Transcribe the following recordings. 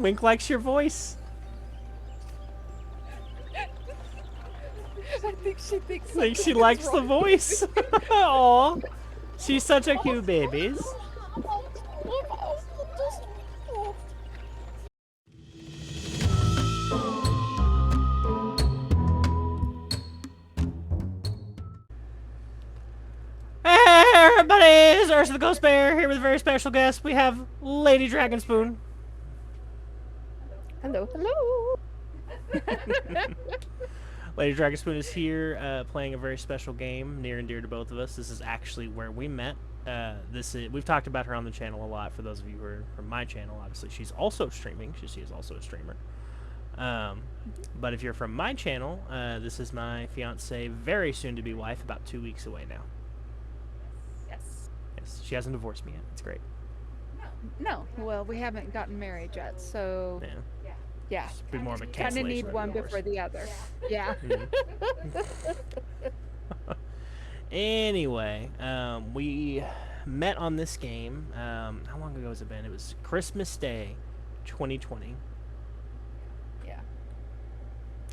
Wink likes your voice. I think she thinks. I think she likes the voice. Aw, she's such a cute baby. Hey everybody, it's Ursa the Ghost Bear here with a very special guest. We have Lady Dragonspoon. Hello, hello. Lady Dragonspoon is here playing a very special game near and dear to both of us. This is actually where we met. We've talked about her on the channel a lot. For those of you who are from my channel, obviously she's also streaming. She is also a streamer. But if you're from my channel, this is my fiance, very soon to be wife, about 2 weeks away now. Yes. Yes, she hasn't divorced me yet. It's great. No, well, we haven't gotten married yet, so yeah. Be more of a Kind of need one before the other. Yeah. Anyway, we met on this game. How long ago has it been? It was Christmas Day, 2020. Yeah.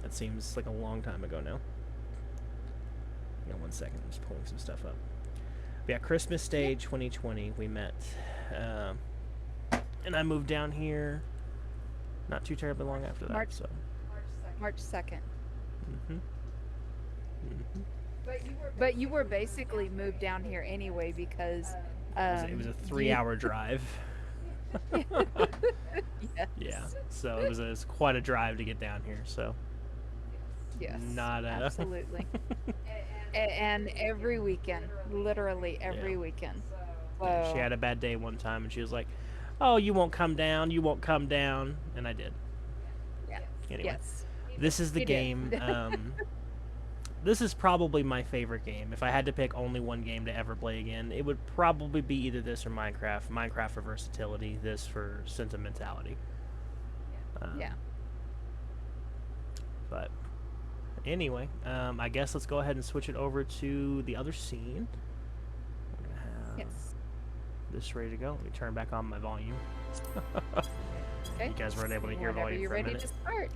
That seems like a long time ago now. Hang on 1 second. I'm just pulling some stuff up. But yeah, Christmas Day, 2020. We met, and I moved down here. Not too terribly long after that. March 2nd. Mm-hmm. But you were basically moved down here anyway because It was a 3-hour drive. Yes. Yeah, so it was quite a drive to get down here. So Yes. not absolutely. And every weekend, literally every weekend. So, she had a bad day one time, and she was like, "Oh, you won't come down. You won't come down," and I did. Yeah. Anyway, Yes. this is the You game. did. This is probably my favorite game. If I had to pick only one game to ever play again, it would probably be either this or Minecraft. Minecraft for versatility, this for sentimentality. Yeah. But anyway, I guess let's go ahead and switch it over to the other scene. We're gonna have Yes. this ready to go. Let me turn back on my volume. Okay. You guys weren't able to hear Whenever volume you're for a ready minute. to start.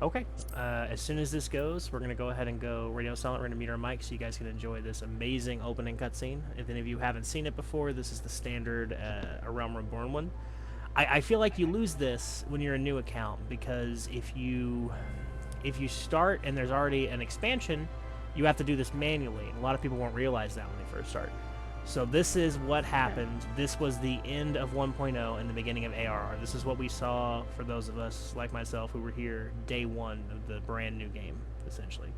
Okay. As soon as this goes, we're going to go ahead and go radio silent. We're going to mute our mic so you guys can enjoy this amazing opening cutscene. If any of you haven't seen it before, this is the standard A Realm Reborn one. I feel like you lose this when you're a new account, because if you start and there's already an expansion, you have to do this manually, and a lot of people won't realize that when they first start. So this is what happened. This was the end of 1.0 and the beginning of ARR. This is what we saw for those of us like myself who were here day one of the brand new game, essentially.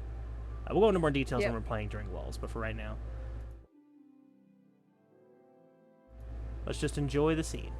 We'll go into more details when we're playing during lulls, but for right now, let's just enjoy the scene.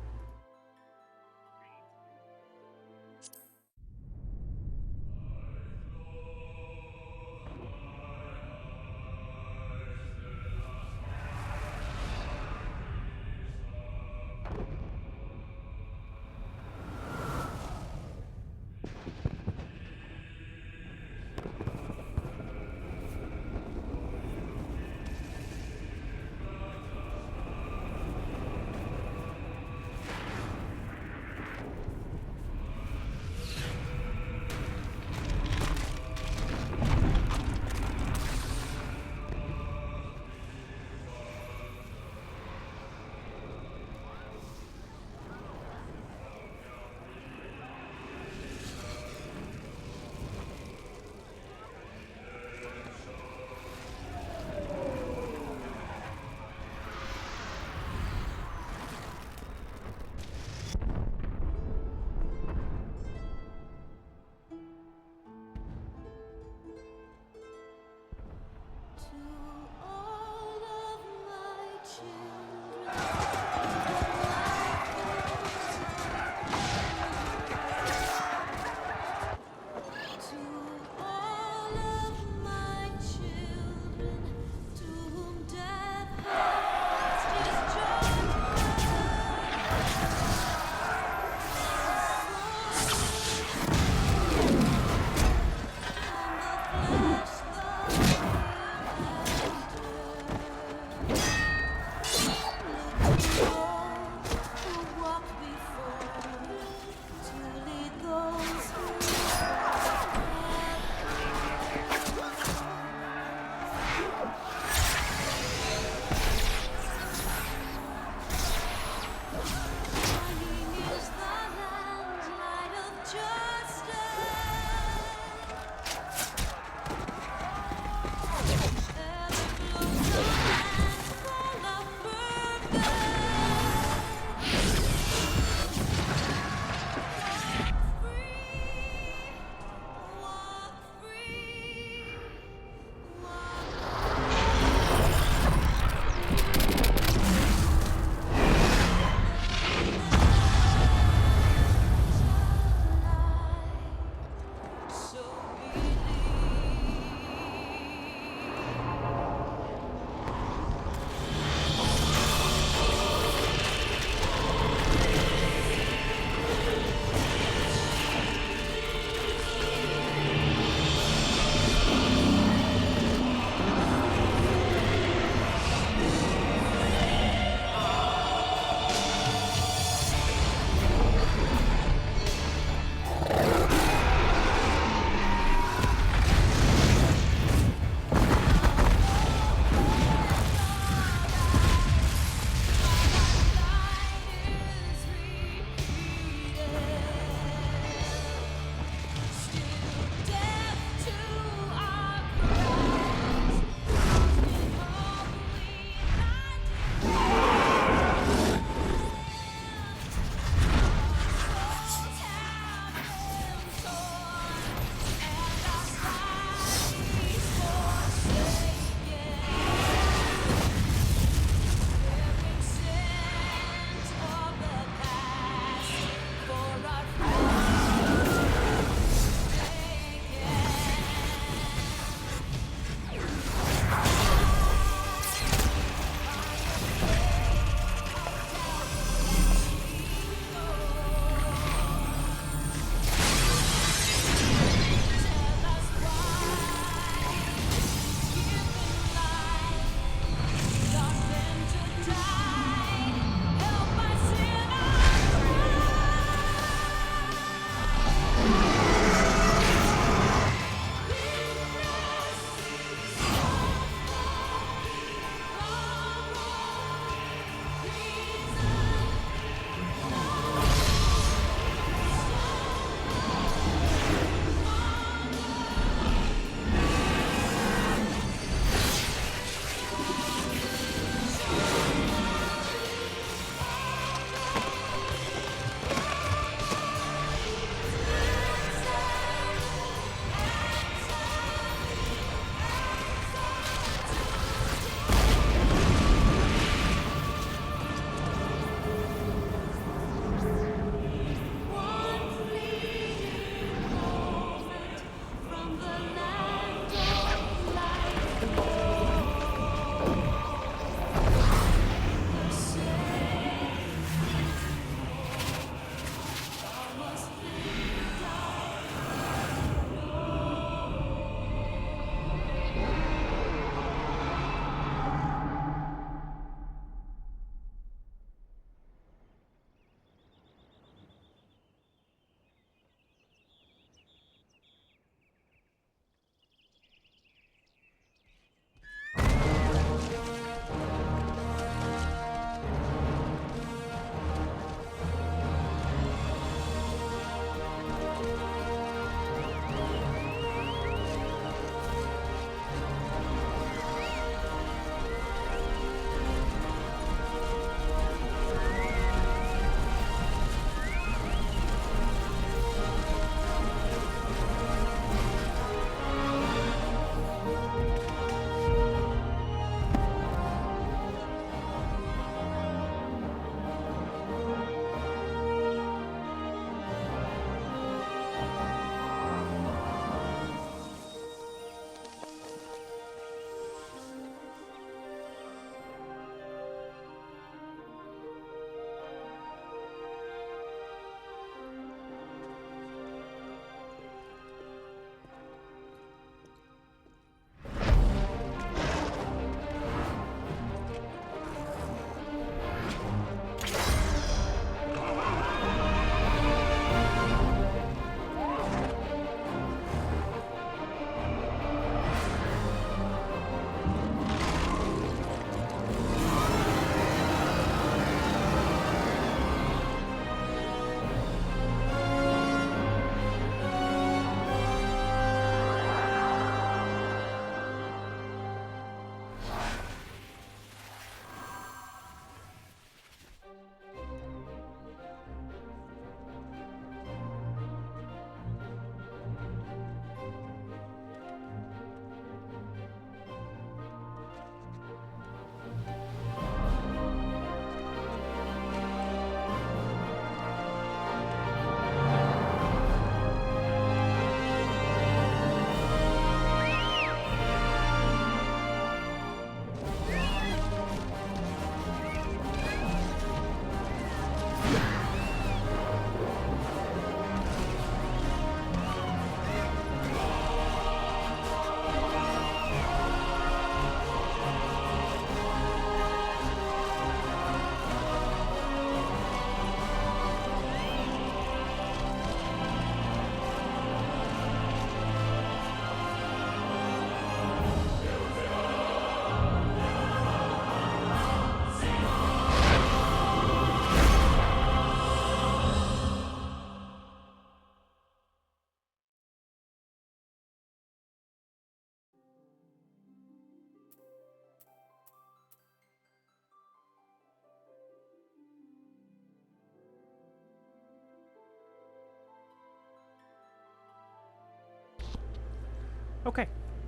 Okay.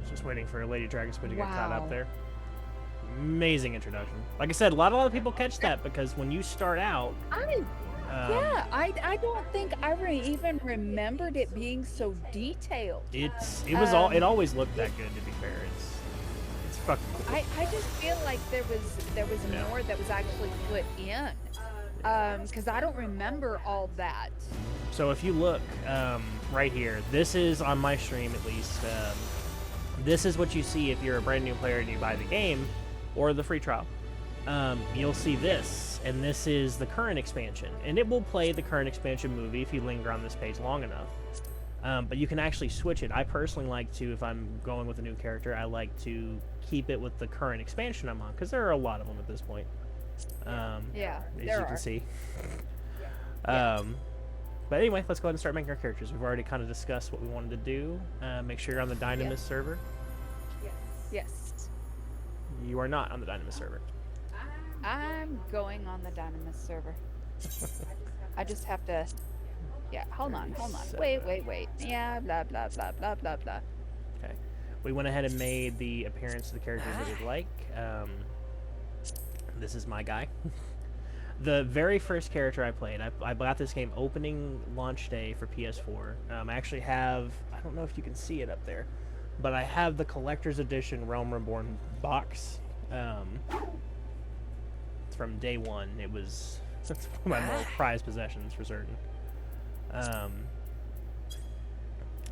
Just waiting for Lady Dragonspoon to get caught up Wow. there. Amazing introduction. Like I said, a lot of people catch that because when you start out, I don't think I even remembered it being so detailed. it always looked that good. To be fair, it's fucking cool. I just feel like there was more that was actually put in, because I don't remember all that. So if you look right here, this is on my stream at least. This is what you see if you're a brand new player and you buy the game or the free trial. You'll see this, and this is the current expansion, and it will play the current expansion movie if you linger on this page long enough. But you can actually switch it. I personally like to, if I'm going with a new character, I like to keep it with the current expansion I'm on, because there are a lot of them at this point. Yeah, as there you are. can see. But anyway, let's go ahead and start making our characters. We've already kind of discussed what we wanted to do. Make sure you're on the Dynamis server. Yes. You are not on the Dynamis server. I'm going on the Dynamis server. I just have to. Yeah, hold on. Wait. Yeah, blah, blah, blah, blah, blah, blah. Okay. We went ahead and made the appearance of the characters that we'd like. This is my guy. The very first character I played, I bought this game opening launch day for PS4. I actually have, I don't know if you can see it up there, but I have the collector's edition Realm Reborn box. From day one. It's one of my more prized possessions for certain.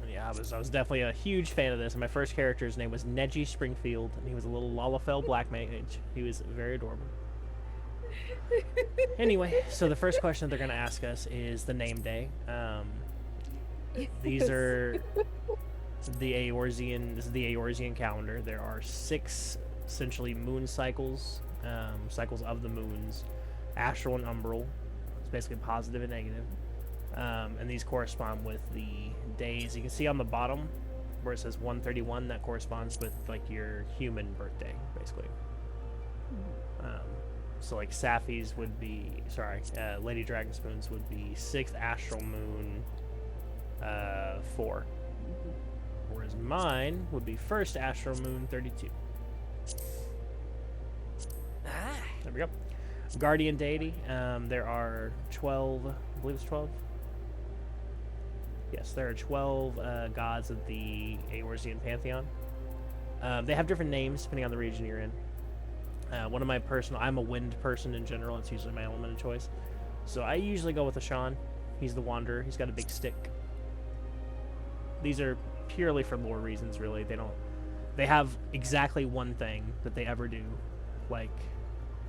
Yeah, I was definitely a huge fan of this. And my first character's name was Neji Springfield, and he was a little Lalafell black mage. He was very adorable. Anyway, so the first question they're going to ask us is the name day. These are the Eorzean. This is the Eorzean calendar. There are 6 essentially moon cycles, cycles of the moons, astral and umbral. It's basically positive and negative. And these correspond with the days. You can see on the bottom where it says 131. That corresponds with like your human birthday, basically. So like Safi's would be, Lady Dragonspoon's would be 6th astral moon 4. Whereas mine would be 1st astral moon 32. There we go. Guardian deity. There are 12, I believe it's 12. Yes, there are 12 gods of the Eorzean pantheon. They have different names depending on the region you're in. One of my I'm a wind person in general. It's usually my element of choice. So I usually go with Ashan. He's the wanderer. He's got a big stick. These are purely for lore reasons, really. They have exactly one thing that they ever do, like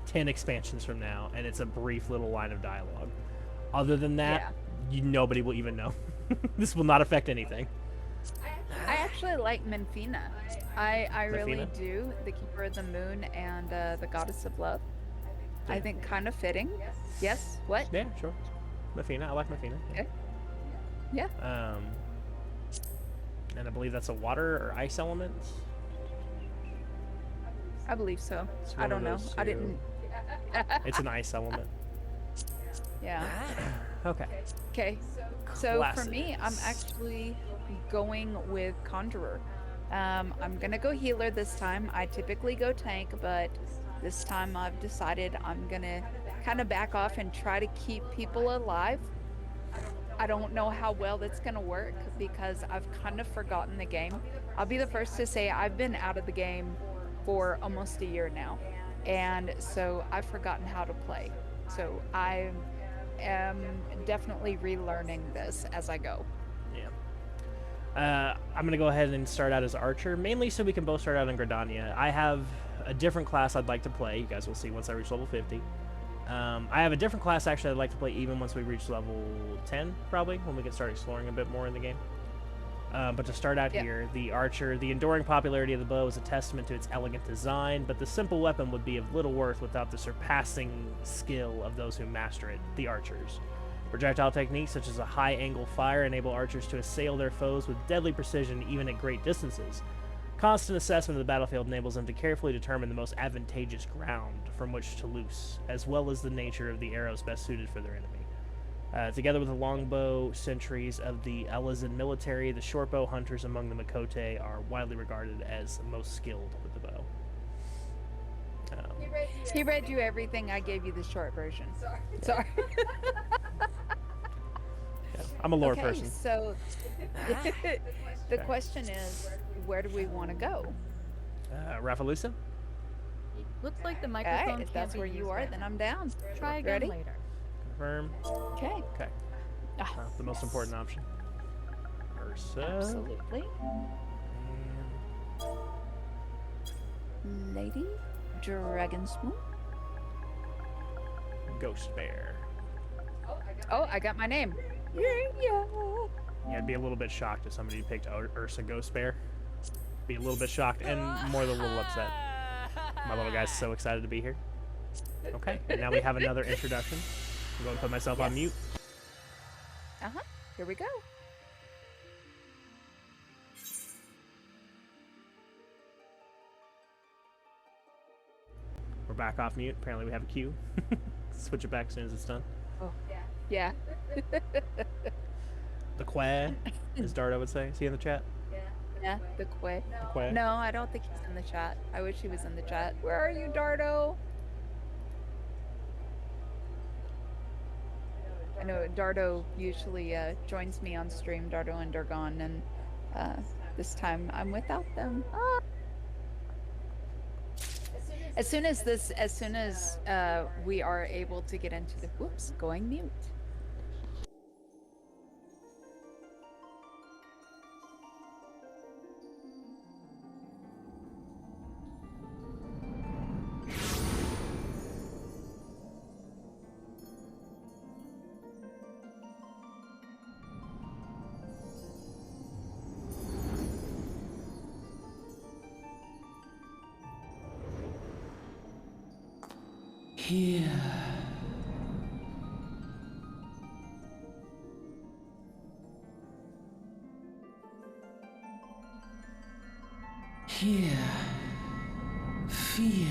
10 expansions from now, and it's a brief little line of dialogue. Other than that, nobody will even know. This will not affect anything. I actually like Menfina. I really do. The Keeper of the Moon and the Goddess of Love. Yeah. I think kind of fitting. Yes? What? Yeah, sure. Menfina. I like Menfina. Okay. Yeah. And I believe that's a water or ice element. I believe so. I don't know. I didn't. It's an ice element. Yeah. Okay. Okay. So for me, I'm actually going with Conjurer. I'm gonna go healer this time. I typically go tank, but this time I've decided I'm gonna kind of back off and try to keep people alive. I don't know how well that's gonna work because I've kind of forgotten the game. I'll be the first to say I've been out of the game for almost a year now, and so I've forgotten how to play. So I am definitely relearning this as I go. I'm going to go ahead and start out as Archer, mainly so we can both start out in Gridania. I have a different class I'd like to play. You guys will see once I reach level 50. I have a different class, actually, I'd like to play even once we reach level 10, probably, when we can start exploring a bit more in the game. But to start out here, the Archer, the enduring popularity of the bow is a testament to its elegant design, but the simple weapon would be of little worth without the surpassing skill of those who master it, the Archers. Projectile techniques such as a high-angle fire enable archers to assail their foes with deadly precision even at great distances. Constant assessment of the battlefield enables them to carefully determine the most advantageous ground from which to loose, as well as the nature of the arrows best suited for their enemy. Together with the longbow sentries of the Elizan military, the shortbow hunters among the Makote are widely regarded as most skilled with the bow. He read you everything. I gave you the short version. Sorry. Yeah, I'm a lore person. So the question is, where do we want to go? Rafalusa? Looks like the microphone Alright, if that's where you are, then I'm down. Try again Ready? later. Confirm. Okay. Okay. The most important option. Ursa. Absolutely. Lady Dragonspoon. Ghost Bear. Oh, I got my name. Yeah. Yeah, I'd be a little bit shocked if somebody picked Ursa Ghost Bear. Be a little bit shocked and more than a little upset. My little guy's so excited to be here. Okay, and now we have another introduction. I'm going to put myself on mute. Here we go. We're back off mute. Apparently we have a queue. Switch it back as soon as it's done. Oh, yeah. The Quay, as Dardo would say. Is he in the chat? Yeah, the Quay. The Quay? No, I don't think he's in the chat. I wish he was in the chat. Where are you, Dardo? I know Dardo usually joins me on stream, Dardo and Durgon, and this time I'm without them. Ah. As soon as we are able to get into the going mute. Here. Here. Feel.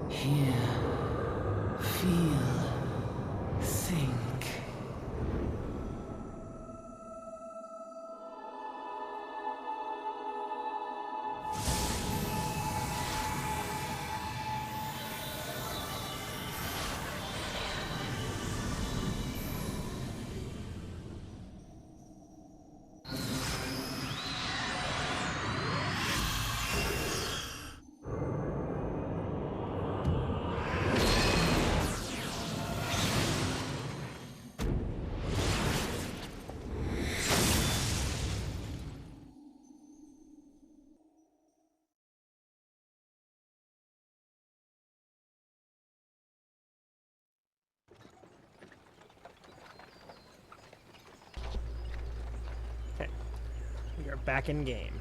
Hear, feel, think. Okay. We are back in game.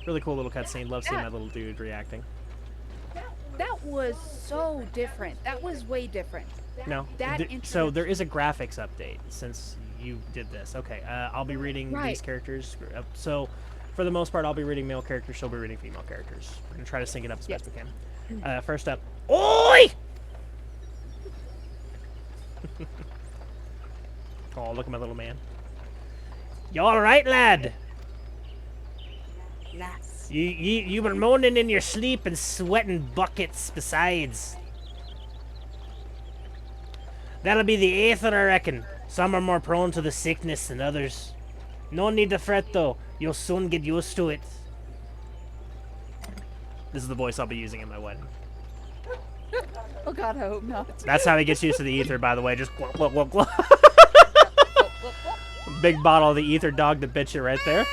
Really cool little cutscene. Love seeing that little dude reacting. That was so different. That was way different. No. So there is a graphics update since you did this. Okay. I'll be reading these characters. So for the most part, I'll be reading male characters. She'll be reading female characters. We're going to try to sync it up as best we can. First up. Oi! Oh, look at my little man. You all right, lad? Yes. You been moaning in your sleep and sweating buckets besides. That'll be the Aether, I reckon. Some are more prone to the sickness than others. No need to fret, though. You'll soon get used to it. This is the voice I'll be using at my wedding. Oh God, I hope not. That's how he gets used to the ether, by the way. Just glug, glug, glug, glug. Big bottle of the ether dog to bitch it right there.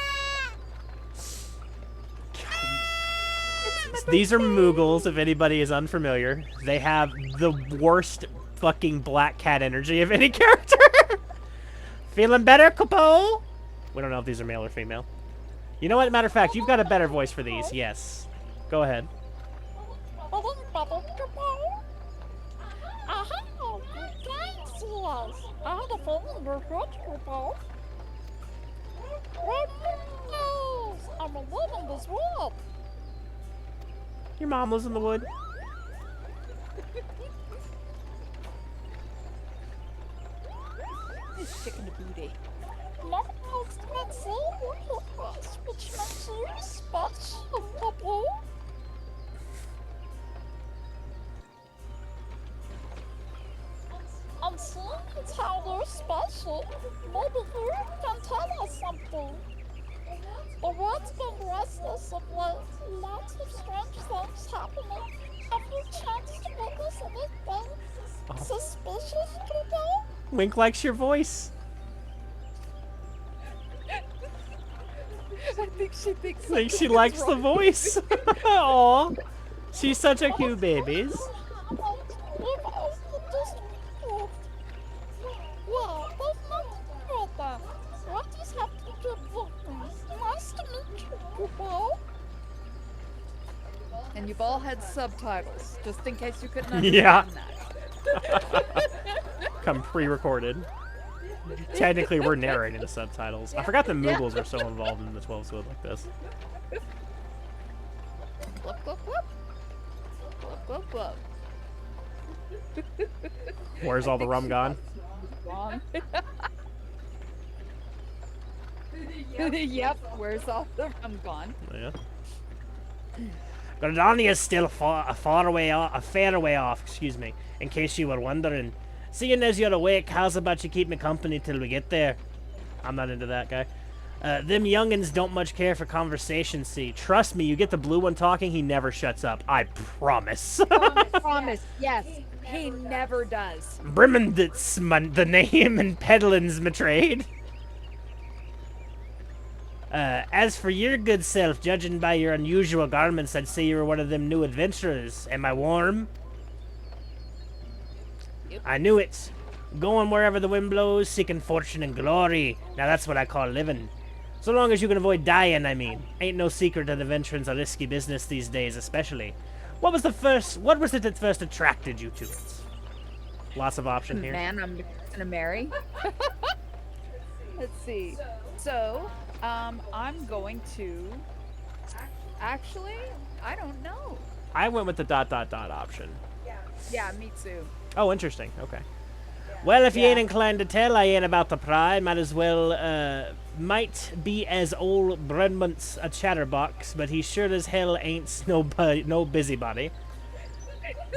These are Moogles, if anybody is unfamiliar. They have the worst fucking black cat energy of any character. Feeling better, Capo? We don't know if these are male or female. You know what? Matter of fact, you've got a better voice for these. Yes. Go ahead. Your mom lives in the wood. This chicken a booty. I'm seeing as how you're special. Maybe you can tell us something. The world's been restless of late. Lots of strange things happening. Have you chanced to witness anything suspicious today? Wink likes your voice. I think she thinks. I think she likes the voice. Aw. She's such a cute baby. And you've all had subtitles, just in case you couldn't understand Yeah. that. Come pre-recorded. Technically, we're narrating the subtitles. I forgot the Moogles are so involved in the 12 Squid like this. Whoop, whoop, whoop. Whoop, whoop, whoop. Where's all the rum gone? Wrong. Yep, where's all the rum gone? Yeah. Gridania's still a fair way off, excuse me, in case you were wondering. Seeing as you're awake, how's about you keep me company till we get there? I'm not into that guy. Them youngins don't much care for conversation, see. Trust me, you get the blue one talking, he never shuts up. I promise. Promise, yes. He never does. Brimmondit's the name and peddlin's my trade. As for your good self, judging by your unusual garments, I'd say you were one of them new adventurers. Am I warm? Yep. I knew it. Going wherever the wind blows, seeking fortune and glory. Now that's what I call living. So long as you can avoid dying, I mean. Ain't no secret that adventuring's a risky business these days, especially. What was it that first attracted you to it? Lots of option here. Man, I'm gonna marry. Let's see. So, I'm going to... Actually, I don't know. I went with the ... option. Yeah, me too. Oh, interesting. Okay. Well, if you ain't inclined to tell, I ain't about to pry. Might as well, might be as old Brunmont's a chatterbox, but he sure as hell ain't no busybody.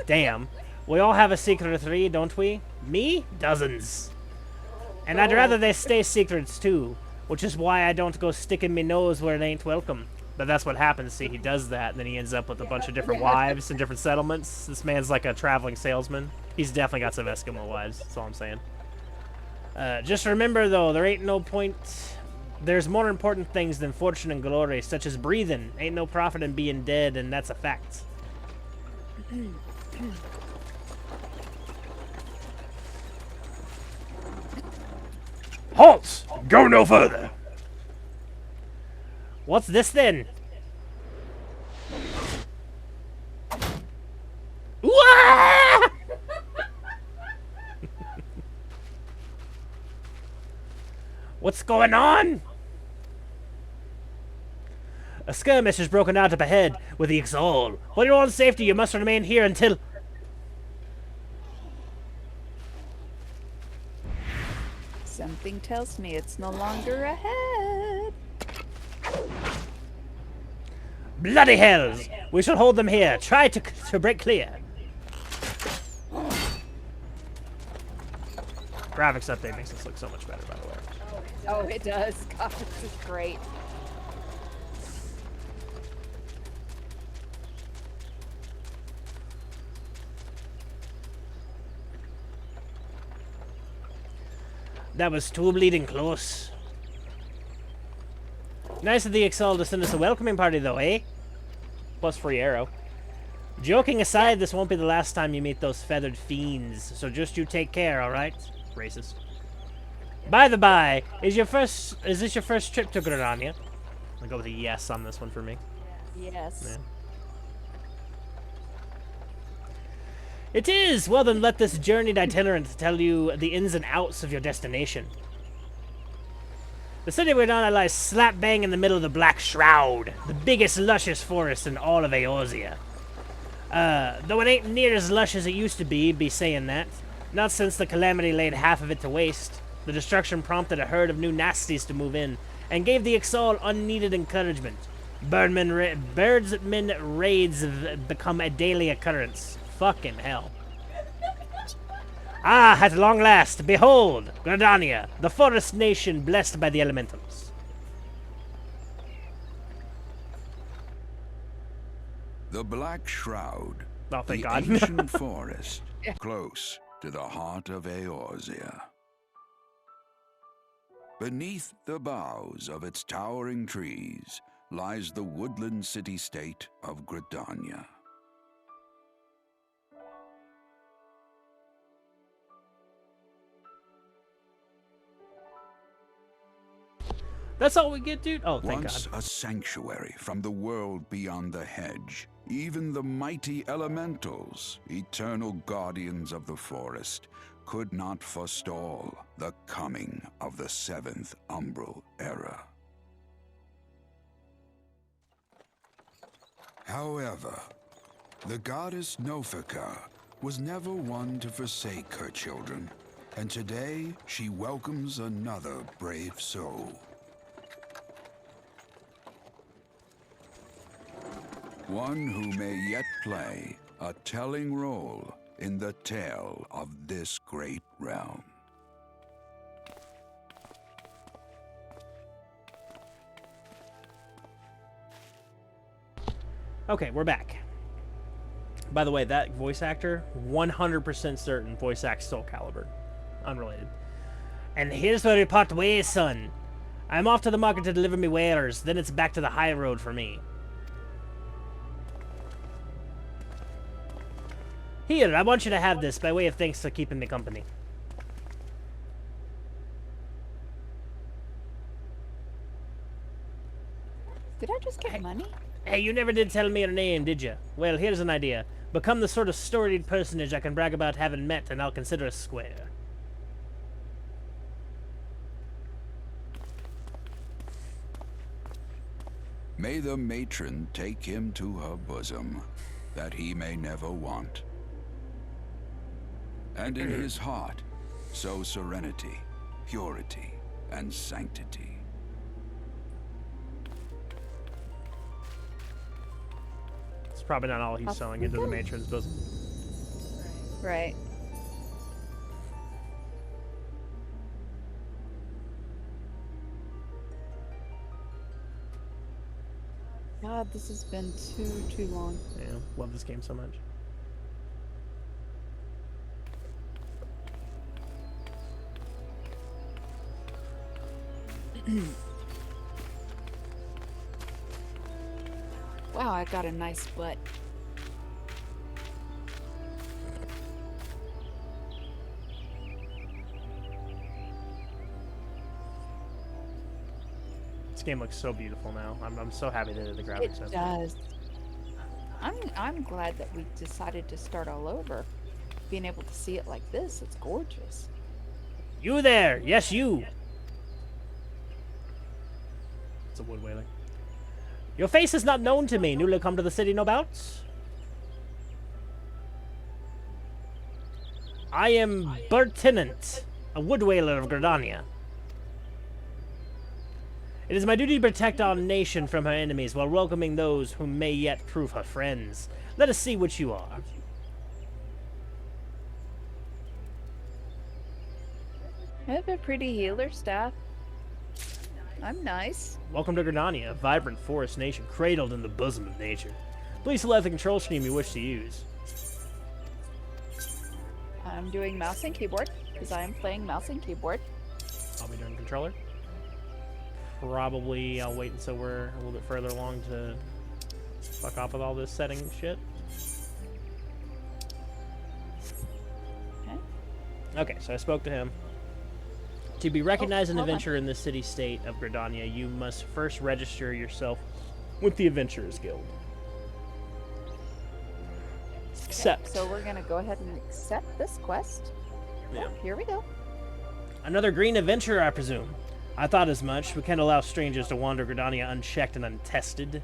Damn. We all have a secret or three, don't we? Me? Dozens. And I'd rather they stay secrets, too. Which is why I don't go sticking me nose where it ain't welcome. But that's what happens, see, he does that, and then he ends up with a bunch of different wives and different settlements. This man's like a traveling salesman. He's definitely got some Eskimo wives, that's all I'm saying. Just remember, though, there ain't no point... There's more important things than fortune and glory, such as breathing. Ain't no profit in being dead, and that's a fact. Halt! Go no further! What's this, then? Wah! What's going on? A skirmish has broken out up ahead with the Exalt. For your own safety, you must remain here until... Something tells me it's no longer ahead. Bloody hells! We shall hold them here. Try to break clear. Graphics update makes this look so much better, by the way. Oh, it does. God, this is great. That was too bleeding close. Nice of the Excel to send us a welcoming party, though, eh? Plus free arrow. Joking aside, this won't be the last time you meet those feathered fiends, so just you take care, alright? Racist. By the by, is this your first trip to Gridania? I'll go with a yes on this one for me. Yes. Yeah. It is! Well then let this journeyed itinerant tell you the ins and outs of your destination. The city of Gridania lies slap bang in the middle of the Black Shroud, the biggest luscious forest in all of Eorzea. Though it ain't near as lush as it used to be saying that. Not since the calamity laid half of it to waste. The destruction prompted a herd of new nasties to move in, and gave the Ixal unneeded encouragement. Birdsmen raids have become a daily occurrence. Fucking hell. Ah, at long last, behold, Gridania, the forest nation blessed by the elementals. The Black Shroud, Oh, thank the God. ancient forest, close to the heart of Eorzea. Beneath the boughs of its towering trees lies the woodland city-state of Gridania. That's all we get, dude? Oh, thank Once God. a sanctuary from the world beyond the hedge, even the mighty elementals, eternal guardians of the forest, could not forestall the coming of the seventh umbral era. However, the goddess Nofika was never one to forsake her children, and today she welcomes another brave soul. One who may yet play a telling role in the tale of this great realm. Okay, we're back. By the way, that voice actor, 100% certain voice acts Soul Calibur. Unrelated. And here's where we part ways, son. I'm off to the market to deliver me wares, then it's back to the high road for me. Here, I want you to have this by way of thanks for keeping me company. Did I just get money? Hey, you never did tell me your name, did you? Well, here's an idea. Become the sort of storied personage I can brag about having met, and I'll consider us square. May the matron take him to her bosom, that he may never want. And in his heart, sow serenity, purity, and sanctity. It's probably not all he's sowing into the matron's bosom. Right. God, this has been too long. Yeah, love this game so much. Wow, I got a nice butt. This game looks so beautiful now. I'm so happy they did the graphics. It does. I'm glad that we decided to start all over. Being able to see it like this, it's gorgeous. You there! Yes, you! It's a wood wailing. Your face is not known to me. Newly come to the city, no doubts? I am Bertinant, a wood wailer of Gridania. It is my duty to protect our nation from her enemies while welcoming those who may yet prove her friends. Let us see what you are. I have a pretty healer staff. I'm nice. Welcome to Gridania, a vibrant forest nation cradled in the bosom of nature. Please select the control scheme you wish to use. I'm doing mouse and keyboard, because I am playing mouse and keyboard. I'll be doing controller. Probably I'll wait until we're a little bit further along to fuck off with all this setting shit. Okay. Okay, so I spoke to him. To be recognized an hold on. adventurer in the city-state of Gridania, you must first register yourself with the Adventurers Guild. Accept. So we're gonna go ahead and accept this quest. Yeah. Here we go. Another green adventurer, I presume. I thought as much. We can't allow strangers to wander Gridania unchecked and untested.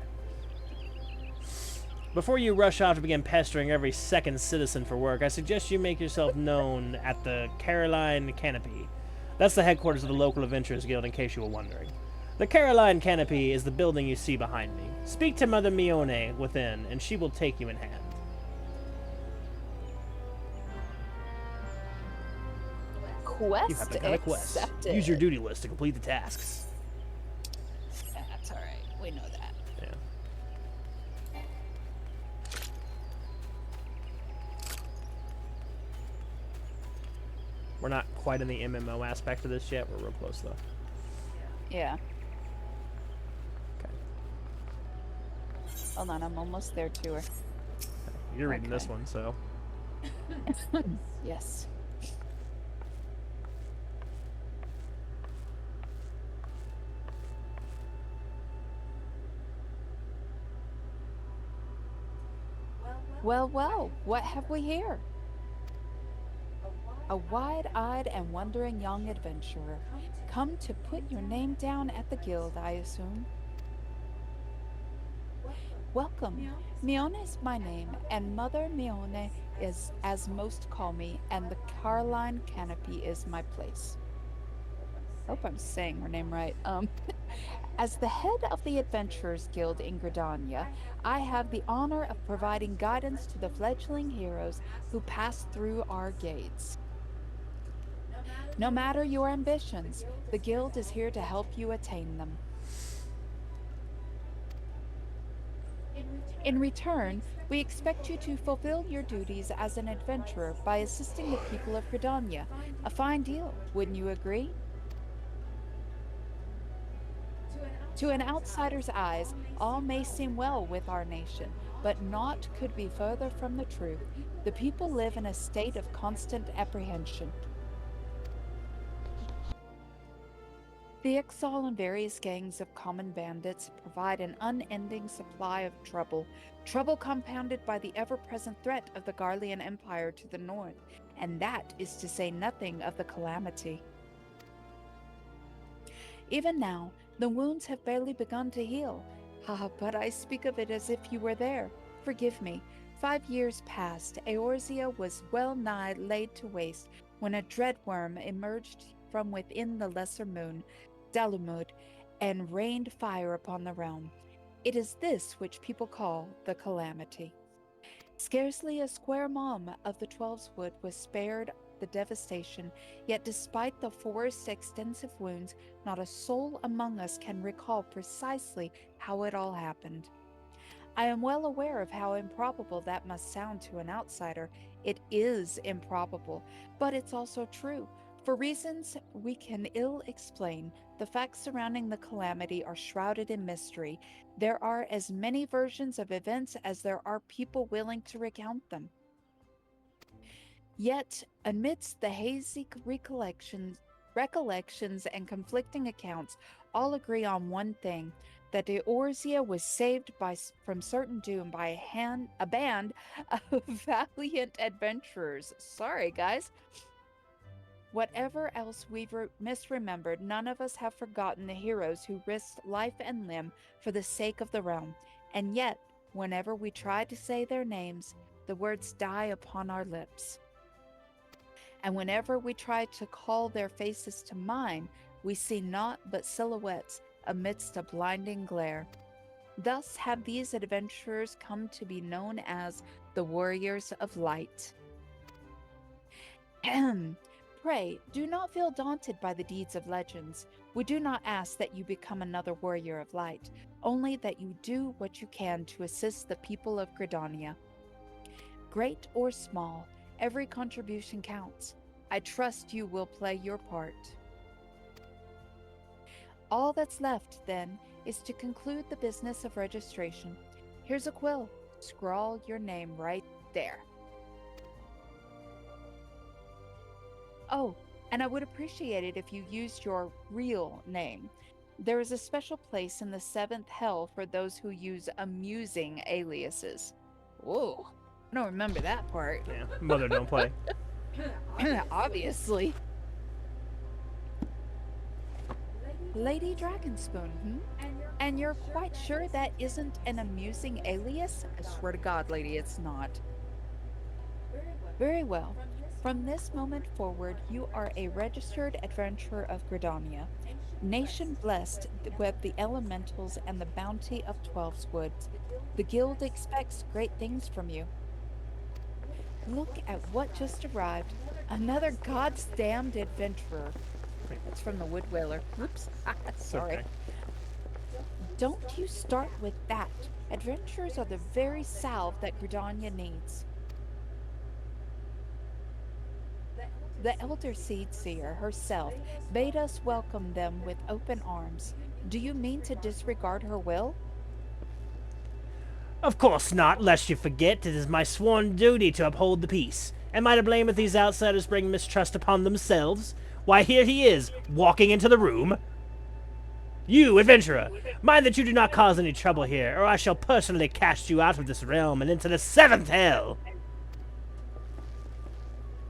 Before you rush off to begin pestering every second citizen for work, I suggest you make yourself known at the Caroline Canopy. That's the headquarters of the local Adventurers Guild, in case you were wondering. The Caroline Canopy is the building you see behind me. Speak to Mother Mione within, and she will take you in hand. Quest You have to kind of quest. accepted. Use your duty list to complete the tasks. That's all right. We know that. Yeah. We're not quite in the MMO aspect of this yet. We're real close, though. Yeah. Okay. Hold on, I'm almost there to her. You're reading this Okay. one, so... Yes. Well, well, what have we here? A wide-eyed and wondering young adventurer, come to put your name down at the guild, I assume. Welcome. Mione is my name, and Mother Mione is as most call me, and the Caroline Canopy is my place. Hope I'm saying her name right. As the head of the Adventurers Guild in Gridania, I have the honor of providing guidance to the fledgling heroes who pass through our gates. No matter your ambitions, the Guild is here to help you attain them. In return, we expect you to fulfill your duties as an adventurer by assisting the people of Gridania. A fine deal, wouldn't you agree? To an outsider's eyes, all may seem well with our nation, but naught could be further from the truth. The people live in a state of constant apprehension. The Exile and various gangs of common bandits provide an unending supply of trouble, trouble compounded by the ever-present threat of the Garlean Empire to the north, and that is to say nothing of the calamity. Even now, the wounds have barely begun to heal. But I speak of it as if you were there. Forgive me. 5 years past, Eorzea was well nigh laid to waste when a dreadworm emerged from within the lesser moon, Dalumud, and rained fire upon the realm. It is this which people call the calamity. Scarcely a square mom of the Twelveswood was spared the devastation, yet despite the forest's extensive wounds, not a soul among us can recall precisely how it all happened. I am well aware of how improbable that must sound to an outsider. It is improbable, but it's also true. For reasons we can ill explain, the facts surrounding the calamity are shrouded in mystery. There are as many versions of events as there are people willing to recount them. Yet, amidst the hazy recollections and conflicting accounts, all agree on one thing, that Eorzea was saved from certain doom by a band of valiant adventurers. Sorry, guys. Whatever else we've misremembered, none of us have forgotten the heroes who risked life and limb for the sake of the realm. And yet, whenever we try to say their names, the words die upon our lips. And whenever we try to call their faces to mind, we see naught but silhouettes amidst a blinding glare. Thus have these adventurers come to be known as the Warriors of Light. Pray, do not feel daunted by the deeds of legends. We do not ask that you become another Warrior of Light, only that you do what you can to assist the people of Gridania. Great or small, every contribution counts. I trust you will play your part. All that's left, then, is to conclude the business of registration. Here's a quill. Scrawl your name right there. Oh, and I would appreciate it if you used your real name. There is a special place in the seventh hell for those who use amusing aliases. Whoa, I don't remember that part. Yeah, mother don't play. Obviously. Lady Dragonspoon, hmm? And you're quite sure that isn't an amusing alias? I swear to God, lady, it's not. Very well. From this moment forward, you are a registered adventurer of Gridania, nation blessed with the elementals and the bounty of Twelve's Woods. The guild expects great things from you. Look at what just arrived. Another God's damned adventurer. That's from the Wood Whaler. Oops. Sorry. Okay. Don't you start with that. Adventurers are the very salve that Gridania needs. The Elder Seed Seer herself bade us welcome them with open arms. Do you mean to disregard her will? Of course not, lest you forget it is my sworn duty to uphold the peace. Am I to blame if these outsiders bring mistrust upon themselves? Why, here he is, walking into the room. You, adventurer, mind that you do not cause any trouble here, or I shall personally cast you out of this realm and into the seventh hell.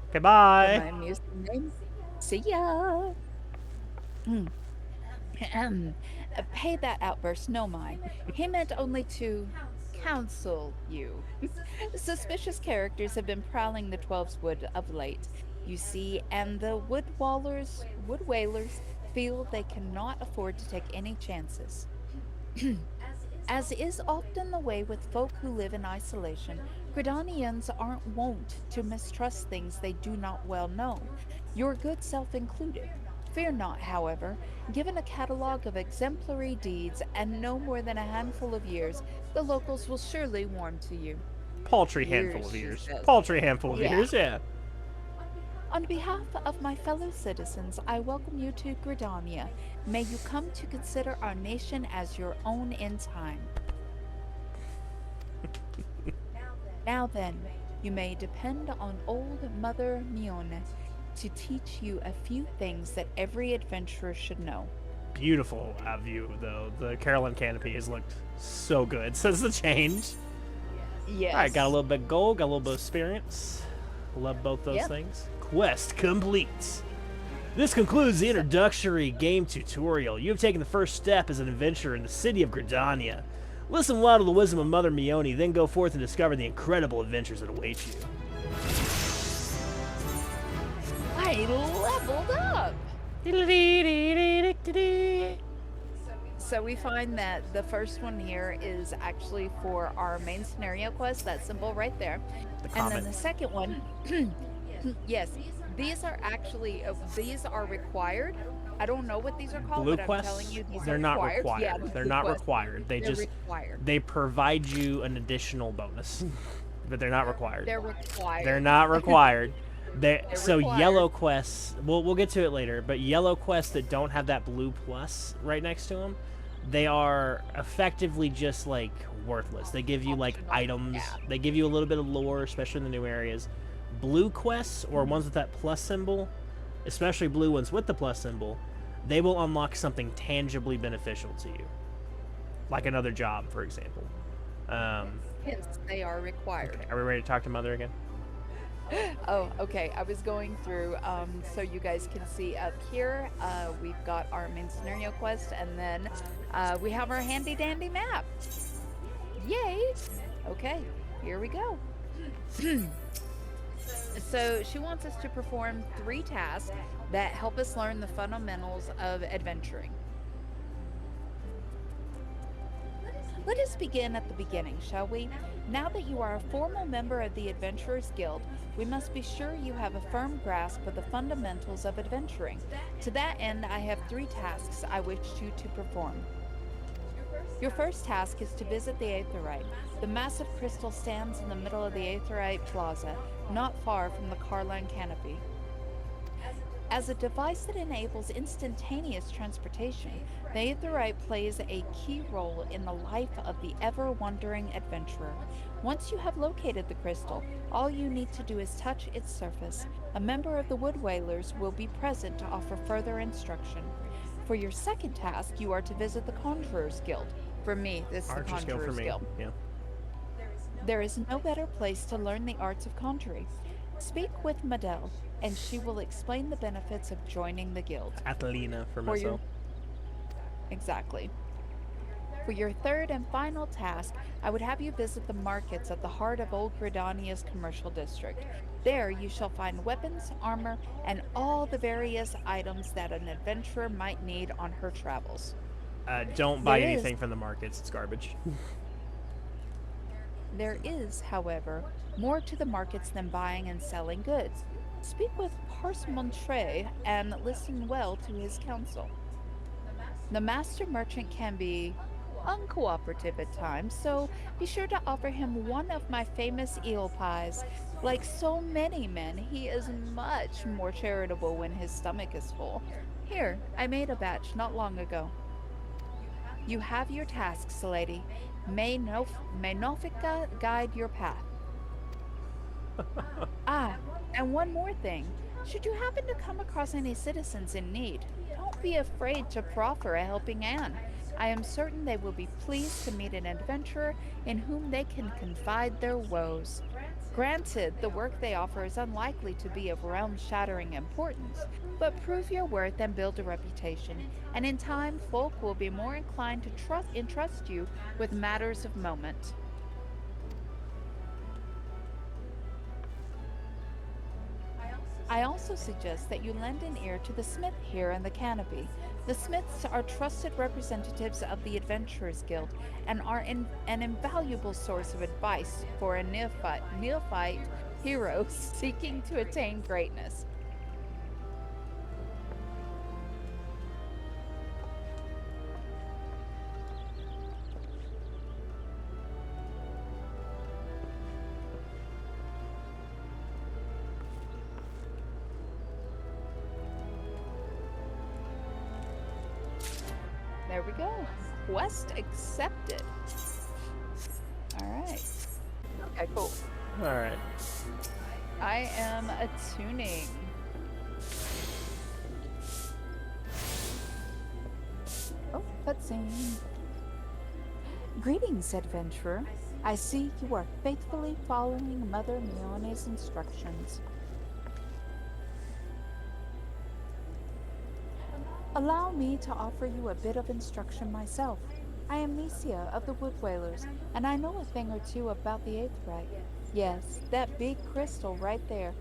Okay, bye. My amusing name. See ya. Pay that outburst no mind. He meant only to counsel you. Suspicious characters have been prowling the Twelve's Wood of late, you see, and the wood whalers feel they cannot afford to take any chances. As is often the way with folk who live in isolation, Gridanians aren't wont to mistrust things they do not well know, your good self included. Fear not, however, given a catalogue of exemplary deeds and no more than a handful of years, the locals will surely warm to you. Paltry handful of years. Paltry handful of years, yeah. On behalf of my fellow citizens, I welcome you to Gridania. May you come to consider our nation as your own in time. Now then, you may depend on old Mother Mione to teach you a few things that every adventurer should know. Beautiful view, though. The Carolyn canopy has looked so good since the change. Yes. Alright, got a little bit of gold, got a little bit of experience. Love both those things. Quest complete. This concludes the introductory game tutorial. You have taken the first step as an adventurer in the city of Gridania. Listen well to the wisdom of Mother Mione, then go forth and discover the incredible adventures that await you. I leveled up! So we find that the first one here is actually for our main scenario quest, that symbol right there. And then the second one, yes, these are actually, these are required. I don't know what these are called, Blue but quests, I'm telling you these they're are not required. required. Yeah, they're not quests. required. They're required. They provide you an additional bonus, but they're not required. They're required. They're not required. So required. yellow quests, we'll get to it later, but yellow quests that don't have that blue plus right next to them, they are effectively just like worthless. They give you like items, they give you a little bit of lore, especially in the new areas. Blue quests, or ones with that plus symbol, especially blue ones with the plus symbol, they will unlock something tangibly beneficial to you, like another job, for example. Yes, they are required. Okay, are we ready to talk to Mother again? Oh, okay. I was going through, so you guys can see up here, we've got our main scenario quest, and then we have our handy dandy map. Yay! Okay, here we go. So she wants us to perform 3 tasks that help us learn the fundamentals of adventuring. Let us begin at the beginning, shall we? Now that you are a formal member of the Adventurers Guild, we must be sure you have a firm grasp of the fundamentals of adventuring. To that end, I have 3 tasks I wish you to perform. Your first task is to visit the Aetheryte. The massive crystal stands in the middle of the Aetheryte Plaza, not far from the Carline Canopy. As a device that enables instantaneous transportation, the Aetheryte plays a key role in the life of the ever-wandering adventurer. Once you have located the crystal, all you need to do is touch its surface. A member of the Wood Whalers will be present to offer further instruction. For your second task, you are to visit the Conjurer's Guild. For me, this is the Archer skill for Conjurer's me. Guild. Yeah. There is no better place to learn the arts of conjuring. Speak with Madel, and she will explain the benefits of joining the guild. Athelina for For your- myself. Exactly. For your third and final task, I would have you visit the markets at the heart of Old Gridania's commercial district. There you shall find weapons, armor, and all the various items that an adventurer might need on her travels. Don't buy There is- anything from the markets. It's garbage. There is, however, more to the markets than buying and selling goods. Speak with Parsemontre and listen well to his counsel. The master merchant can be uncooperative at times, so be sure to offer him one of my famous eel pies. Like so many men, he is much more charitable when his stomach is full. Here, I made a batch not long ago. You have your tasks, lady. May Nofika guide your path. And one more thing. Should you happen to come across any citizens in need, don't be afraid to proffer a helping hand. I am certain they will be pleased to meet an adventurer in whom they can confide their woes. Granted, the work they offer is unlikely to be of realm-shattering importance, but prove your worth and build a reputation, and in time, folk will be more inclined to entrust you with matters of moment. I also suggest that you lend an ear to the smith here in the canopy. The smiths are trusted representatives of the Adventurers Guild and are an invaluable source of advice for a neophyte hero seeking to attain greatness. There we go. Quest accepted. Alright. Okay, cool. Alright. I am attuning. Oh, cutscene. Greetings, adventurer. I see you are faithfully following Mother Mione's instructions. Allow me to offer you a bit of instruction myself. I am Nicia of the Wood Whalers, and I know a thing or two about the Aetheryte. Yes, that big crystal right there.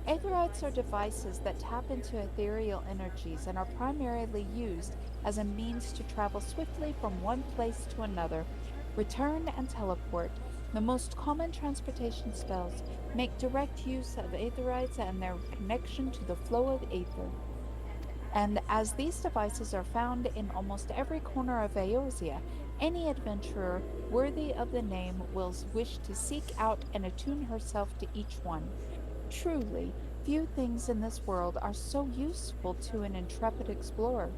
Aetherites are devices that tap into ethereal energies and are primarily used as a means to travel swiftly from one place to another. Return and teleport, the most common transportation spells, make direct use of Aetherites and their connection to the flow of aether. And as these devices are found in almost every corner of Eorzea, any adventurer worthy of the name will wish to seek out and attune herself to each one. Truly, few things in this world are so useful to an intrepid explorer.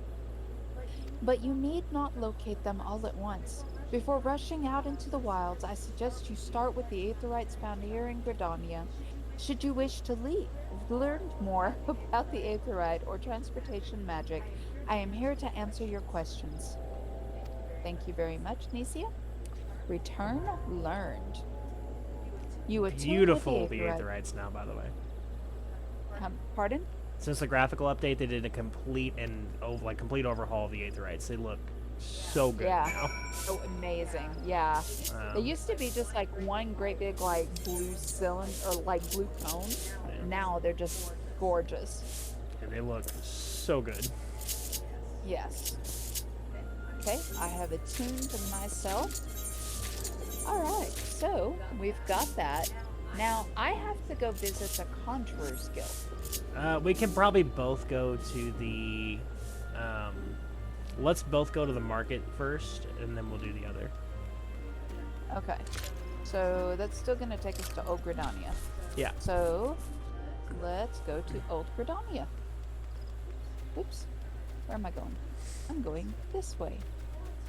But you need not locate them all at once. Before rushing out into the wilds, I suggest you start with the Aetherites found here in Gridania. Should you wish to learn more about the Aetherite or transportation magic, I am here to answer your questions. Thank you very much, Nicia. Return learned. You attune Beautiful, with the Aetherites now, by the way. Pardon? Since the graphical update, they did a complete overhaul of the Aetherites. They look so good now. So amazing. Yeah. They used to be just like one great big like blue cylinder or like blue cone. Yeah. Now they're just gorgeous. And they look so good. Yes. Okay, I have attuned myself. Alright, so we've got that. Now I have to go visit the Conjurer's Guild. We can probably both go to the let's both go to the market first, and then we'll do the other. Okay. So that's still going to take us to Old Gridania. Yeah. So let's go to Old Gridania. Oops. Where am I going? I'm going this way.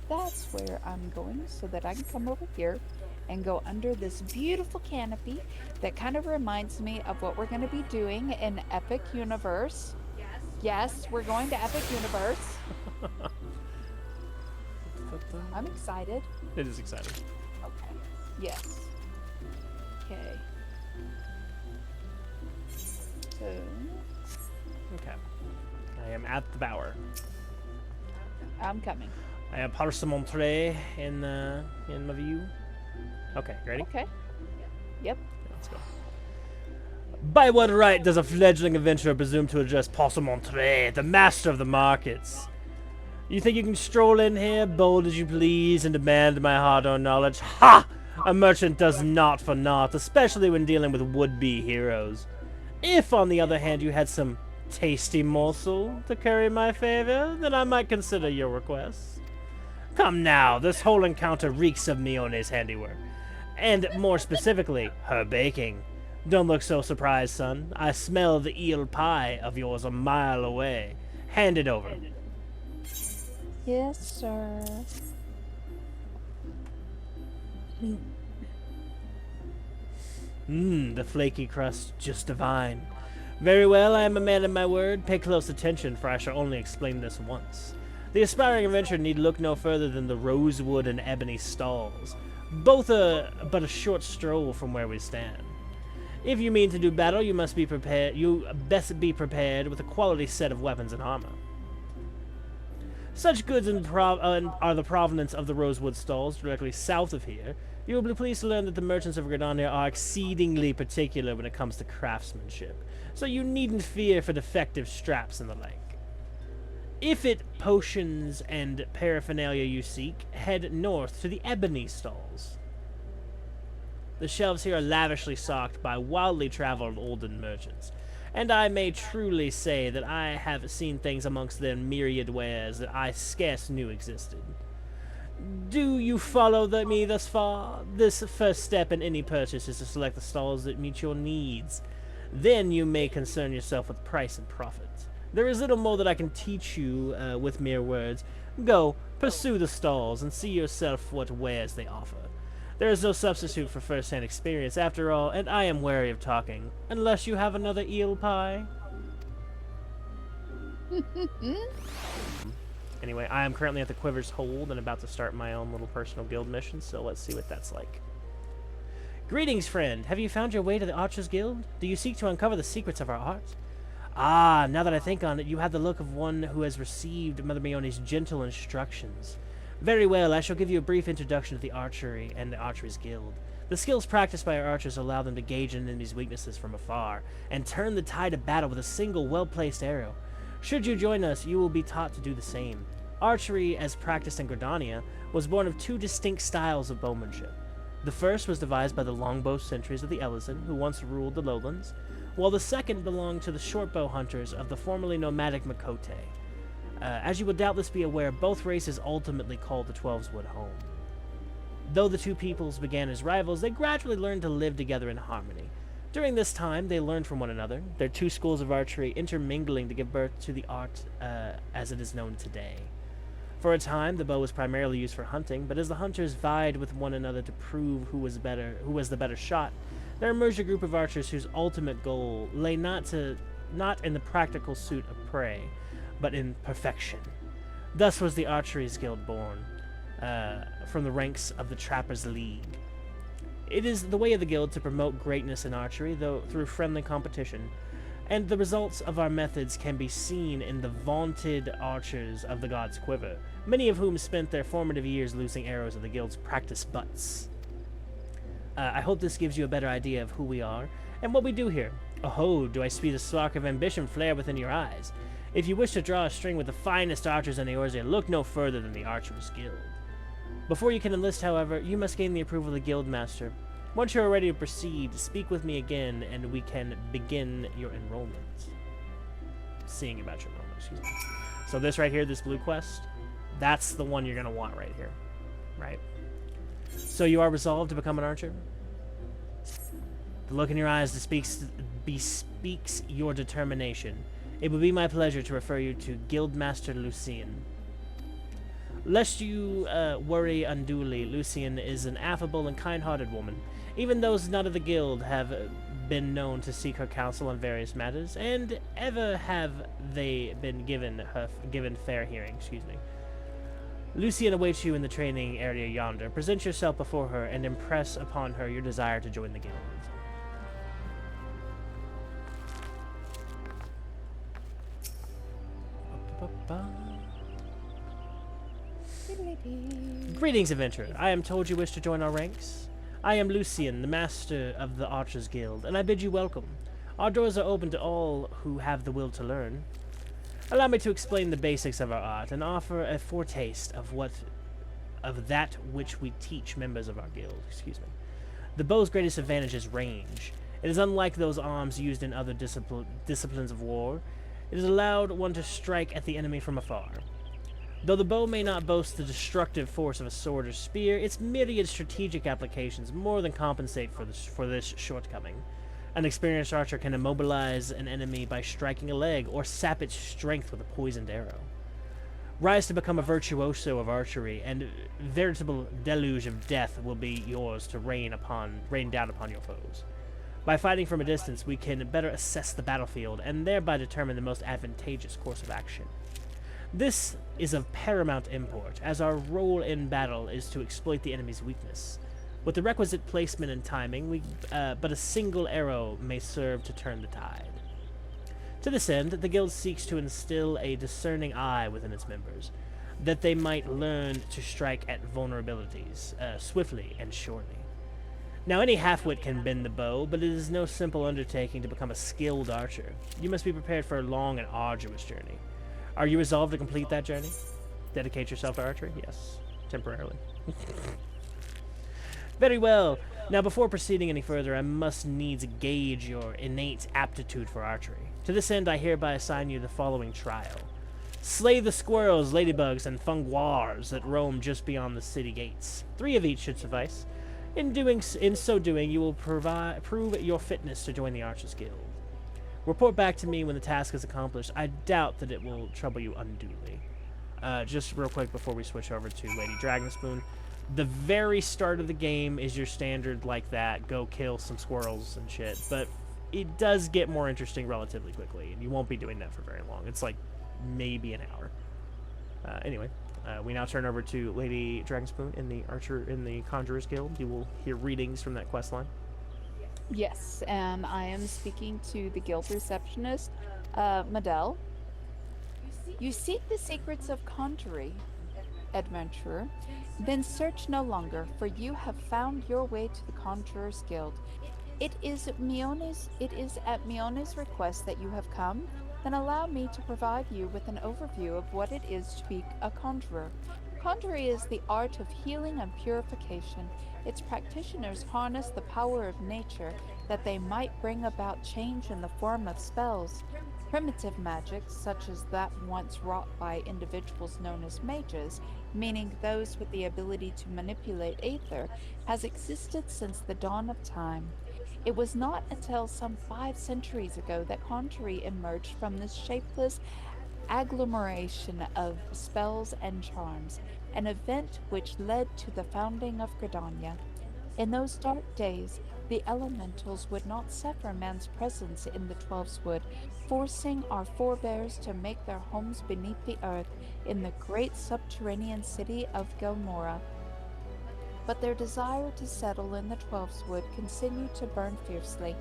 That's where I'm going so that I can come over here and go under this beautiful canopy that kind of reminds me of what we're going to be doing in Epic Universe. Yes, we're going to Epic Universe. I'm excited. It is exciting. Okay. Yes. Okay. So. Okay. I am at the bower. I'm coming. I have Parsemontre in my view. Okay, ready? Okay. Yep. Let's go. By what right does a fledgling adventurer presume to address Parsemontre, the master of the markets? You think you can stroll in here, bold as you please, and demand my hard-earned knowledge? Ha! A merchant does not for naught, especially when dealing with would-be heroes. If, on the other hand, you had some tasty morsel to curry my favor, then I might consider your request. Come now, this whole encounter reeks of Mione's handiwork. And more specifically, her baking. Don't look so surprised, son. I smell the eel pie of yours a mile away. Hand it over. Yes, sir. The flaky crust, just divine. Very well, I am a man of my word. Pay close attention, for I shall only explain this once. The aspiring adventurer need look no further than the rosewood and ebony stalls. Both are but a short stroll from where we stand. If you mean to do battle, you must be prepared. You best be prepared with a quality set of weapons and armor. Such goods are the provenance of the rosewood stalls directly south of here. You will be pleased to learn that the merchants of Gridania are exceedingly particular when it comes to craftsmanship, so you needn't fear for defective straps and the like. If it potions and paraphernalia you seek, head north to the ebony stalls. The shelves here are lavishly stocked by wildly traveled olden merchants, and I may truly say that I have seen things amongst their myriad wares that I scarce knew existed. Do you follow me thus far? This first step in any purchase is to select the stalls that meet your needs. Then you may concern yourself with price and profit. There is little more that I can teach you with mere words. Go, pursue the stalls, and see yourself what wares they offer. There is no substitute for first-hand experience, after all, and I am wary of talking, unless you have another eel pie. Anyway, I am currently at the Quiver's Hold and about to start my own little personal guild mission, so let's see what that's like. Greetings, friend. Have you found your way to the Archers Guild? Do you seek to uncover the secrets of our art? Ah, now that I think on it, you have the look of one who has received Mother Mione's gentle instructions. Very well, I shall give you a brief introduction to the archery and the Archers Guild. The skills practiced by our archers allow them to gauge an enemy's weaknesses from afar, and turn the tide of battle with a single well-placed arrow. Should you join us, you will be taught to do the same. Archery, as practiced in Gridania, was born of two distinct styles of bowmanship. The first was devised by the longbow sentries of the Elysian, who once ruled the lowlands, while the second belonged to the shortbow hunters of the formerly nomadic Makote. As you will doubtless be aware, both races ultimately called the Twelveswood home. Though the two peoples began as rivals, they gradually learned to live together in harmony. During this time, they learned from one another, their two schools of archery intermingling to give birth to the art as it is known today. For a time, the bow was primarily used for hunting, but as the hunters vied with one another to prove who was the better shot, there emerged a group of archers whose ultimate goal lay not in the practical suit of prey, but in perfection. Thus was the Archery's Guild born, from the ranks of the Trappers' League. It is the way of the guild to promote greatness in archery, though through friendly competition, and the results of our methods can be seen in the vaunted archers of the God's Quiver, many of whom spent their formative years losing arrows of the guild's practice butts. I hope this gives you a better idea of who we are and what we do here. Oh, do I see the spark of ambition flare within your eyes? If you wish to draw a string with the finest archers in Eorzea, look no further than the Archers Guild. Before you can enlist, however, you must gain the approval of the guild master. Once you are ready to proceed, speak with me again, and we can begin your enrollment. Seeing about your enrollment, excuse me. So this right here, this blue quest, that's the one you're going to want right here, right? So you are resolved to become an archer? The look in your eyes bespeaks your determination. It would be my pleasure to refer you to Guildmaster Lucien. Lest you worry unduly, Lucien is an affable and kind-hearted woman. Even those not of the guild have been known to seek her counsel on various matters, and ever have they been given fair hearing. Excuse me. Lucien awaits you in the training area yonder. Present yourself before her and impress upon her your desire to join the guild. Greetings, adventurer. I am told you wish to join our ranks. I am Lucien, the master of the Archers Guild, and I bid you welcome. Our doors are open to all who have the will to learn. Allow me to explain the basics of our art and offer a foretaste of that which we teach members of our guild. Excuse me. The bow's greatest advantage is range. It is unlike those arms used in other disciplines of war. It has allowed one to strike at the enemy from afar. Though the bow may not boast the destructive force of a sword or spear, its myriad strategic applications more than compensate for this shortcoming. An experienced archer can immobilize an enemy by striking a leg, or sap its strength with a poisoned arrow. Rise to become a virtuoso of archery, and a veritable deluge of death will be yours to rain down upon your foes. By fighting from a distance, we can better assess the battlefield, and thereby determine the most advantageous course of action. This is of paramount import, as our role in battle is to exploit the enemy's weakness. With the requisite placement and timing, but a single arrow may serve to turn the tide. To this end, the guild seeks to instill a discerning eye within its members, that they might learn to strike at vulnerabilities, swiftly and surely. Now, any half-wit can bend the bow, but it is no simple undertaking to become a skilled archer. You must be prepared for a long and arduous journey. Are you resolved to complete that journey? Dedicate yourself to archery? Yes, temporarily. Very well. Now, before proceeding any further, I must needs gauge your innate aptitude for archery. To this end, I hereby assign you the following trial. Slay the squirrels, ladybugs, and funguars that roam just beyond the city gates. 3 of each should suffice. In so doing, you will prove your fitness to join the Archers Guild. Report back to me when the task is accomplished. I doubt that it will trouble you unduly. Just real quick before we switch over to Lady Dragonspoon. The very start of the game is your standard like that, go kill some squirrels and shit, but it does get more interesting relatively quickly, and you won't be doing that for very long. It's like maybe an hour. Anyway, we now turn over to Lady Dragonspoon in the Conjurer's Guild. You will hear readings from that quest line. Yes, and I am speaking to the guild receptionist, Madel. You seek the secrets of conjuring, adventurer. Then search no longer, for you have found your way to the Conjurer's Guild. It is at Mione's request that you have come. Then allow me to provide you with an overview of what it is to be a conjurer. Conjuring is the art of healing and purification. Its practitioners harness the power of nature that they might bring about change in the form of spells. Primitive magic, such as that once wrought by individuals known as mages, meaning those with the ability to manipulate aether, has existed since the dawn of time. It was not until some 5 centuries ago that conjuring emerged from this shapeless agglomeration of spells and charms, an event which led to the founding of Gridania. In those dark days, the elementals would not suffer man's presence in the Twelveswood, forcing our forebears to make their homes beneath the earth in the great subterranean city of Gelmora. But their desire to settle in the Twelveswood continued to burn fiercely.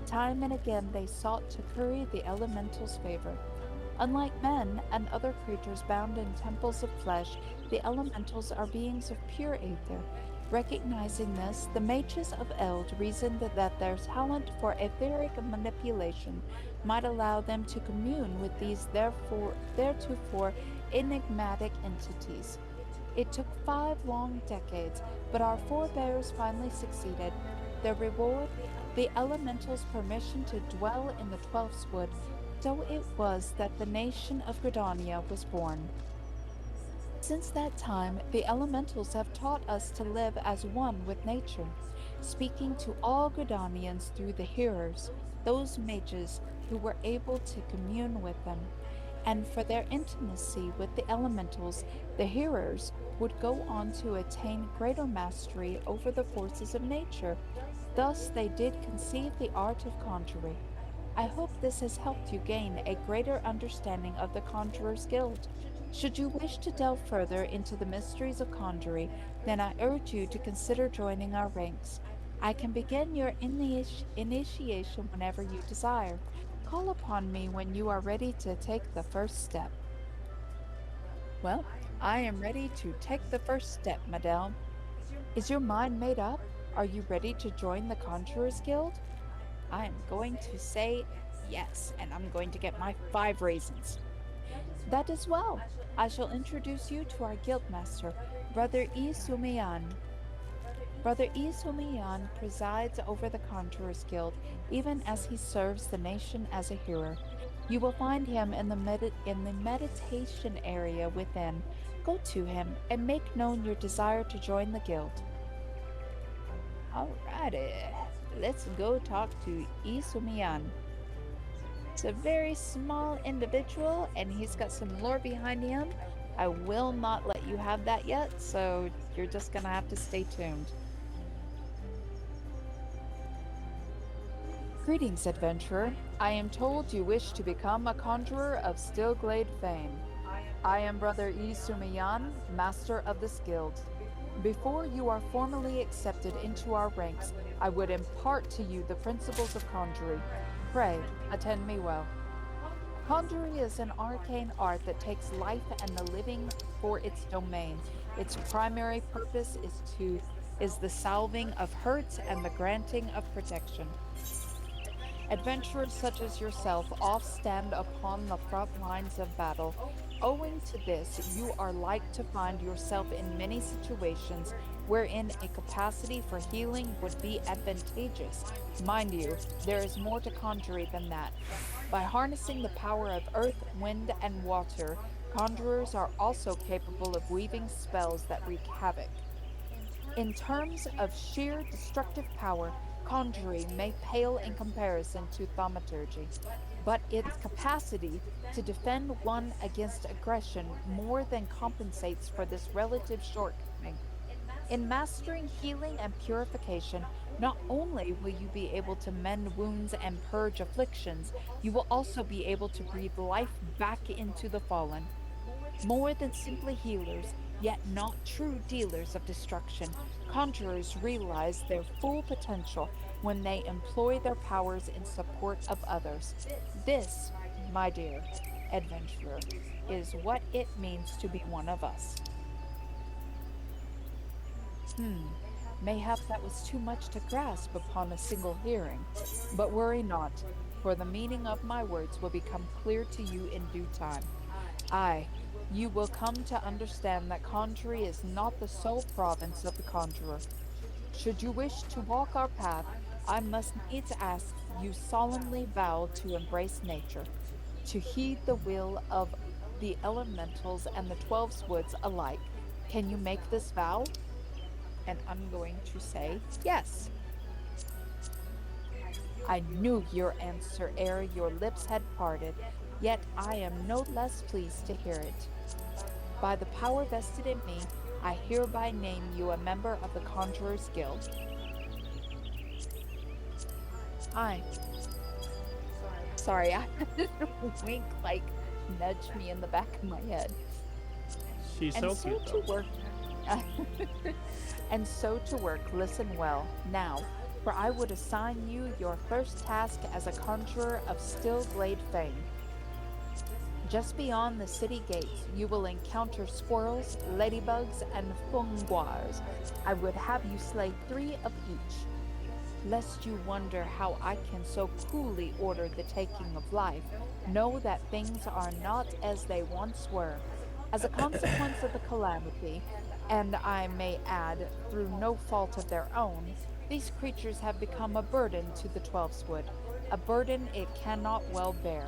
Time and again they sought to curry the elementals' favor. Unlike men and other creatures bound in temples of flesh, the elementals are beings of pure aether. Recognizing this, the mages of Eld reasoned that their talent for etheric manipulation might allow them to commune with these theretofore enigmatic entities. It took 5 long decades, but our forebears finally succeeded. Their reward? The elementals' permission to dwell in the Twelveswood. So it was that the nation of Gridania was born. Since that time, the elementals have taught us to live as one with nature. speaking to all Gridanians through the hearers, those mages who were able to commune with them. And for their intimacy with the elementals, the hearers would go on to attain greater mastery over the forces of nature. Thus they did conceive the art of conjuring. I hope this has helped you gain a greater understanding of the Conjurer's Guild. Should you wish to delve further into the mysteries of conjuring, then I urge you to consider joining our ranks. I can begin your initiation whenever you desire. Call upon me when you are ready to take the first step. Well, I am ready to take the first step, madame. Is your mind made up? Are you ready to join the Conjurer's Guild? I am going to say yes, and I'm going to get my 5 raisins. That is well. I shall introduce you to our guildmaster, Brother Isumiyan. Brother Isumiyan presides over the Conjurer's Guild, even as he serves the nation as a hearer. You will find him in the meditation area within. Go to him and make known your desire to join the guild. Alrighty, let's go talk to Isumiyan. It's a very small individual, and he's got some lore behind him. I will not let you have that yet, so you're just gonna have to stay tuned. Greetings, adventurer. I am told you wish to become a conjurer of Stillglade fame. I am Brother Isumiyan, master of this guild. Before you are formally accepted into our ranks, I would impart to you the principles of conjuring. Pray, attend me well. Conjuring is an arcane art that takes life and the living for its domain. Its primary purpose is the salving of hurts and the granting of protection. Adventurers such as yourself oft stand upon the front lines of battle. Owing to this, you are like to find yourself in many situations wherein a capacity for healing would be advantageous. Mind you, there is more to conjuring than that. By harnessing the power of earth, wind, and water, conjurers are also capable of weaving spells that wreak havoc. In terms of sheer destructive power, conjuring may pale in comparison to thaumaturgy, but its capacity to defend one against aggression more than compensates for this relative shortcoming. In mastering healing and purification, not only will you be able to mend wounds and purge afflictions, you will also be able to breathe life back into the fallen. More than simply healers, yet not true dealers of destruction, conjurers realize their full potential when they employ their powers in support of others. This, my dear adventurer, is what it means to be one of us. Mayhap that was too much to grasp upon a single hearing, but worry not, for the meaning of my words will become clear to you in due time. Aye, you will come to understand that conjuring is not the sole province of the conjurer. Should you wish to walk our path, I must needs ask you solemnly vow to embrace nature, to heed the will of the elementals and the 12 woods alike. Can you make this vow? And I'm going to say yes. I knew your answer ere your lips had parted, yet I am no less pleased to hear it. By the power vested in me, I hereby name you a member of the Conjurer's Guild. Hi. Sorry, I had to wink, like, nudge me in the back of my head. She's And so cute, though. to work. And so to work, listen well, now, for I would assign you your first task as a conjurer of Stillglade fame. Just beyond the city gates, you will encounter squirrels, ladybugs, and funguars. I would have you slay 3 of each. Lest you wonder how I can so coolly order the taking of life, know that things are not as they once were. As a consequence of the calamity, and I may add, through no fault of their own, these creatures have become a burden to the 12's wood, a burden it cannot well bear.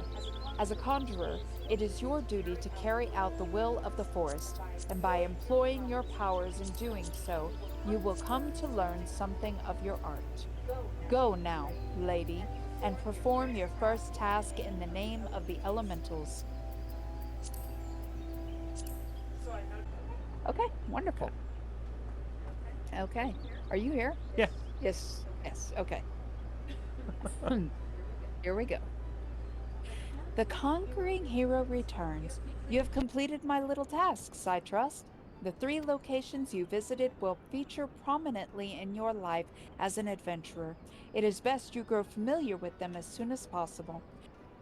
As a conjurer, it is your duty to carry out the will of the forest, and by employing your powers in doing so, you will come to learn something of your art. Go now, lady, and perform your first task in the name of the elementals. Okay, wonderful. Okay, are you here? Yeah. Yes, okay. Here we go. The conquering hero returns. You have completed my little tasks, I trust. The 3 locations you visited will feature prominently in your life as an adventurer. It is best you grow familiar with them as soon as possible.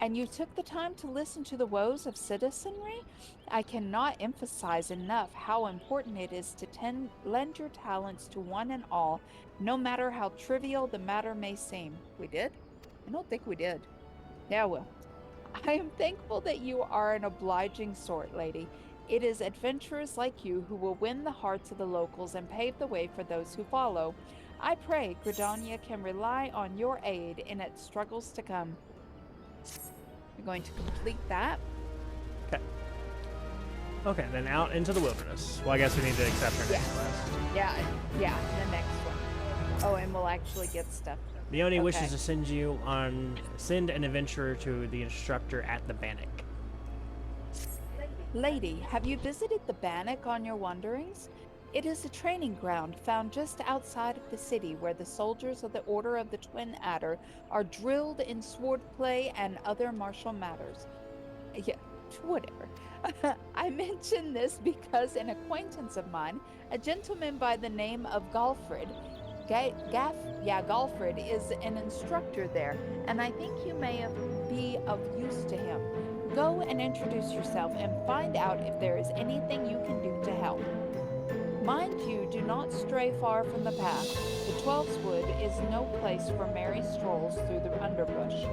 And you took the time to listen to the woes of citizenry? I cannot emphasize enough how important it is to lend your talents to one and all, no matter how trivial the matter may seem. We did? I don't think we did. Yeah, well. I am thankful that you are an obliging sort, lady. It is adventurers like you who will win the hearts of the locals and pave the way for those who follow. I pray Gridania can rely on your aid in its struggles to come. We're going to complete that. Okay. Okay, then out into the wilderness. Well, I guess we need to accept her next quest. Yeah, the next one. Oh, and we'll actually get stuff. The Oni wishes to send an adventurer to the instructor at the Bannock. Lady, have you visited the Bannock on your wanderings? It is a training ground found just outside of the city where the soldiers of the Order of the Twin Adder are drilled in swordplay and other martial matters. Yeah, whatever. I mention this because an acquaintance of mine, a gentleman by the name of Galfred, Galfred is an instructor there, and I think you may be of use to him. Go and introduce yourself and find out if there is anything you can do to help. Mind you, do not stray far from the path. The 12's Wood is no place for merry strolls through the underbrush.